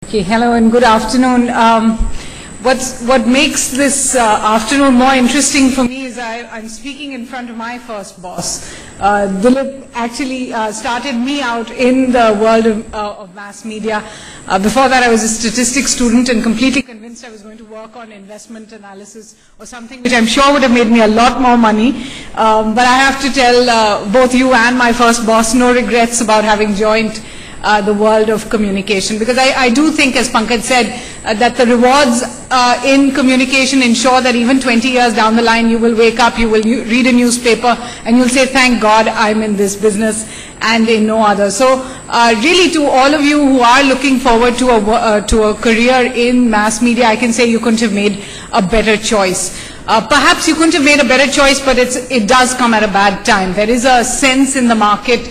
Okay, hello and good afternoon. What makes this afternoon more interesting for me is I'm speaking in front of my first boss. Dilip actually started me out in the world of mass media. Before that, I was a statistics student and completely convinced I was going to work on investment analysis or something which I'm sure would have made me a lot more money. But I have to tell both you and my first boss, no regrets about having joined the world of communication, because I do think, as Pankaj said, that the rewards in communication ensure that even 20 years down the line you will wake up, you will read a newspaper and you'll say, thank God I'm in this business and in no other. So really, to all of you who are looking forward to a career in mass media, I can say you couldn't have made a better choice. Perhaps you couldn't have made a better choice, but it does come at a bad time. There is a sense in the market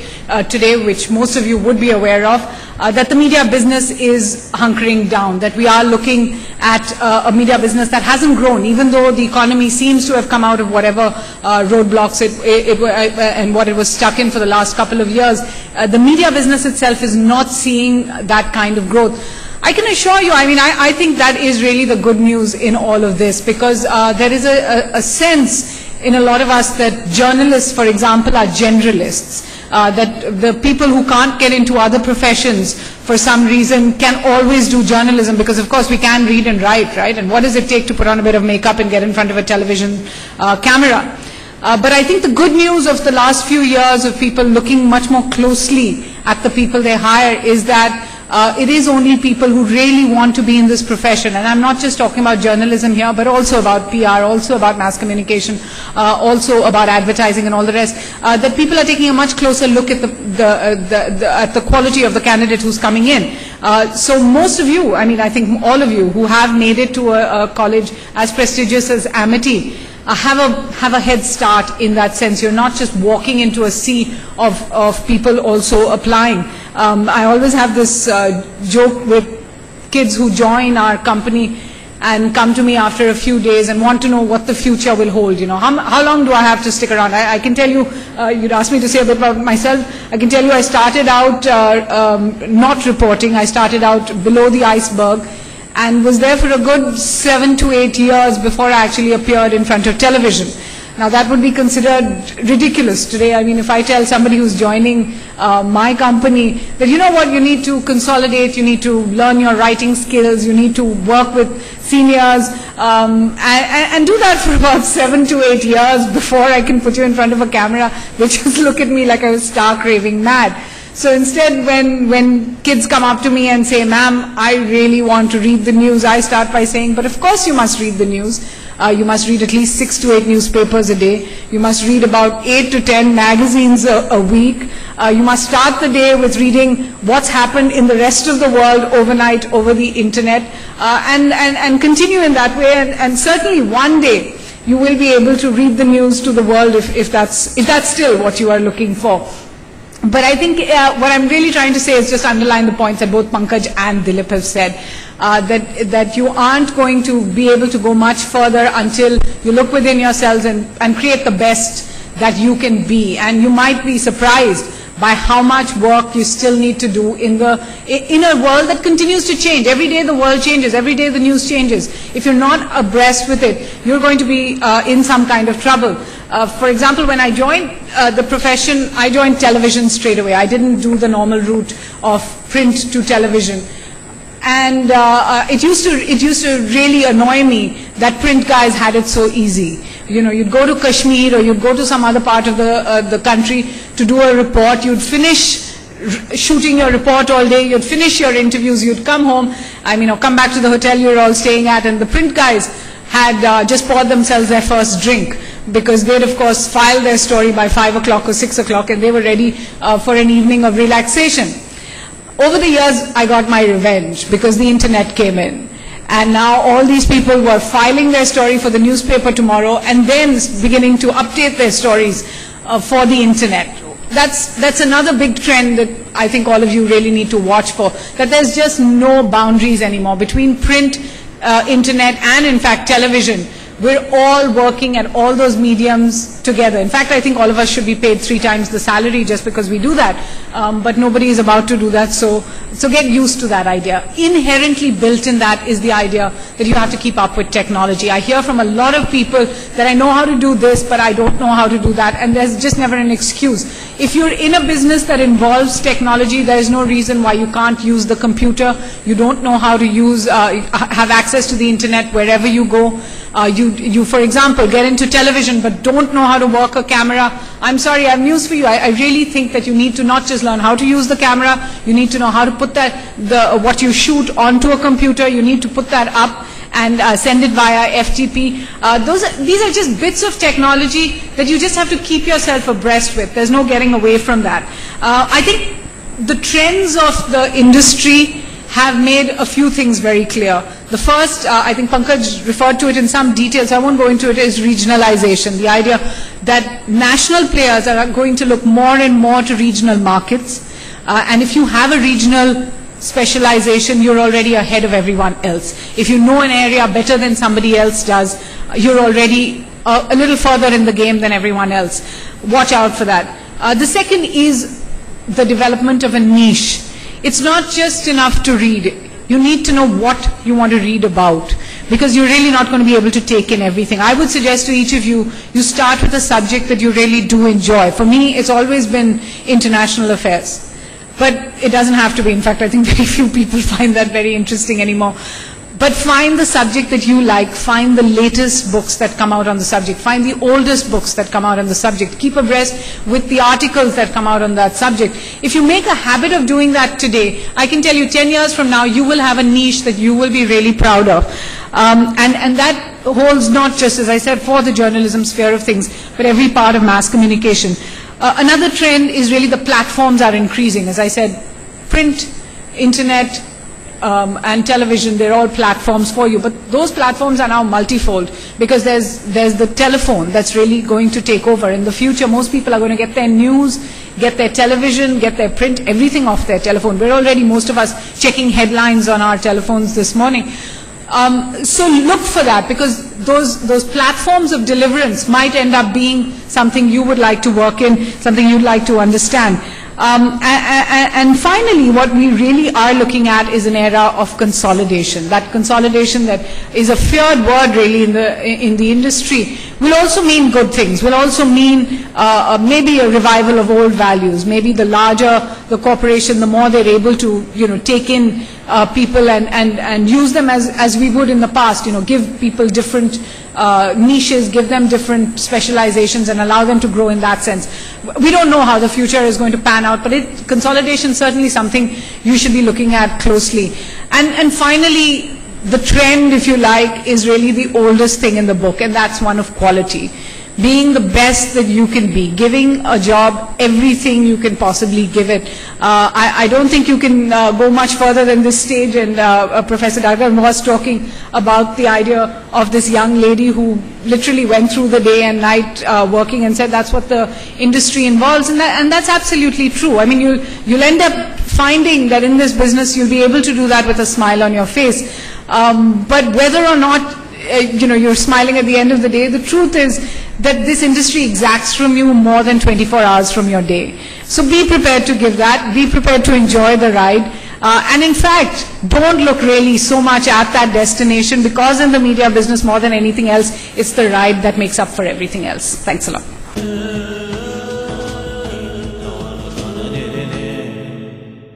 today, which most of you would be aware of, that the media business is hunkering down, that we are looking at a media business that hasn't grown, even though the economy seems to have come out of whatever roadblocks and what it was stuck in for the last couple of years. The media business itself is not seeing that kind of growth. I can assure you, I think that is really the good news in all of this, because there is a sense in a lot of us that journalists, for example, are generalists, that the people who can't get into other professions for some reason can always do journalism, because of course we can read and write, right? And what does it take to put on a bit of makeup and get in front of a television camera? But I think the good news of the last few years of people looking much more closely at the people they hire is that it is only people who really want to be in this profession. And I'm not just talking about journalism here, but also about PR, also about mass communication, also about advertising and all the rest, that people are taking a much closer look at the quality of the candidate who's coming in. So most of you, I think all of you who have made it to a college as prestigious as Amity, have a head start in that sense. You're not just walking into a sea of people also applying. I always have this joke with kids who join our company and come to me after a few days and want to know what the future will hold. How long do I have to stick around? I can tell you, you'd asked me to say a bit about myself. I can tell you I started out not reporting. I started out below the iceberg and was there for a good 7 to 8 years before I actually appeared in front of television. Now that would be considered ridiculous today. If I tell somebody who's joining my company that, you know what, you need to consolidate, you need to learn your writing skills, you need to work with seniors, and do that for about 7 to 8 years before I can put you in front of a camera, they just look at me like I was stark raving mad. So instead, when kids come up to me and say, ma'am, I really want to read the news, I start by saying, but of course you must read the news. You must read at least 6 to 8 newspapers a day. You must read about 8 to 10 magazines a week. You must start the day with reading what's happened in the rest of the world overnight over the internet, and continue in that way. And certainly one day you will be able to read the news to the world if that's still what you are looking for. But I think what I'm really trying to say is just underline the points that both Pankaj and Dilip have said, that you aren't going to be able to go much further until you look within yourselves and create the best that you can be. And you might be surprised by how much work you still need to do in a world that continues to change. Every day the world changes, every day the news changes. If you're not abreast with it, you're going to be in some kind of trouble. For example, when I joined the profession, I joined television straight away. I didn't do the normal route of print to television. And it used to really annoy me that print guys had it so easy. You'd go to Kashmir or you'd go to some other part of the country to do a report. You'd finish shooting your report all day. You'd finish your interviews. You'd come home. Come back to the hotel you were all staying at, and the print guys had just poured themselves their first drink, because they'd of course filed their story by 5 o'clock or 6 o'clock, and they were ready for an evening of relaxation. Over the years, I got my revenge because the internet came in. And now all these people were filing their story for the newspaper tomorrow and then beginning to update their stories for the internet. That's another big trend that I think all of you really need to watch for, that there's just no boundaries anymore between print, internet, and in fact television. we're all working at all those mediums together. In fact, I think all of us should be paid 3 times the salary just because we do that. But nobody is about to do that, so get used to that idea. Inherently built in that is the idea that you have to keep up with technology. I hear from a lot of people that I know how to do this, but I don't know how to do that, and there's just never an excuse. If you're in a business that involves technology, there is no reason why you can't use the computer. You don't know how to use, have access to the internet wherever you go. You, for example, get into television but don't know how to work a camera. I'm sorry, I have news for you. I really think that you need to not just learn how to use the camera, you need to know how to put that, what you shoot onto a computer, you need to put that up and send it via FTP. These are just bits of technology that you just have to keep yourself abreast with. There's no getting away from that. I think the trends of the industry have made a few things very clear. The first, I think Pankaj referred to it in some detail, so I won't go into it, is regionalization. The idea that national players are going to look more and more to regional markets. And if you have a regional specialization, you're already ahead of everyone else. If you know an area better than somebody else does, you're already a little further in the game than everyone else. Watch out for that. The second is the development of a niche. It's not just enough to read. You need to know what you want to read about, because you're really not going to be able to take in everything. I would suggest to each of you, you start with a subject that you really do enjoy. For me, it's always been international affairs. But it doesn't have to be. In fact, I think very few people find that very interesting anymore. But find the subject that you like, find the latest books that come out on the subject, find the oldest books that come out on the subject, keep abreast with the articles that come out on that subject. If you make a habit of doing that today, I can tell you 10 years from now, you will have a niche that you will be really proud of. And that holds not just, as I said, for the journalism sphere of things, but every part of mass communication. Another trend is really the platforms are increasing. As I said, print, internet, and television, they're all platforms for you. But those platforms are now multifold, because there's the telephone that's really going to take over. In the future, most people are going to get their news, get their television, get their print, everything off their telephone. We're already, most of us, checking headlines on our telephones this morning. So look for that, because those platforms of deliverance might end up being something you would like to work in, something you'd like to understand. And finally, what we really are looking at is an era of consolidation. That consolidation that is a feared word really in the industry will also mean good things, will also mean maybe a revival of old values. Maybe the larger the corporation, the more they're able to, take in people and use them as we would in the past, give people different niches, give them different specializations and allow them to grow in that sense. We don't know how the future is going to pan out, but consolidation is certainly something you should be looking at closely. And finally, the trend, if you like, is really the oldest thing in the book, and that's one of quality. Being the best that you can be, giving a job everything you can possibly give it. I don't think you can go much further than this stage, and Professor Dargar was talking about the idea of this young lady who literally went through the day and night working, and said that's what the industry involves, and that's absolutely true. I mean, you'll end up finding that in this business you'll be able to do that with a smile on your face. But whether or not you're smiling at the end of the day, the truth is that this industry exacts from you more than 24 hours from your day. So be prepared to give that, be prepared to enjoy the ride, and in fact, don't look really so much at that destination, because in the media business, more than anything else, it's the ride that makes up for everything else. Thanks a lot.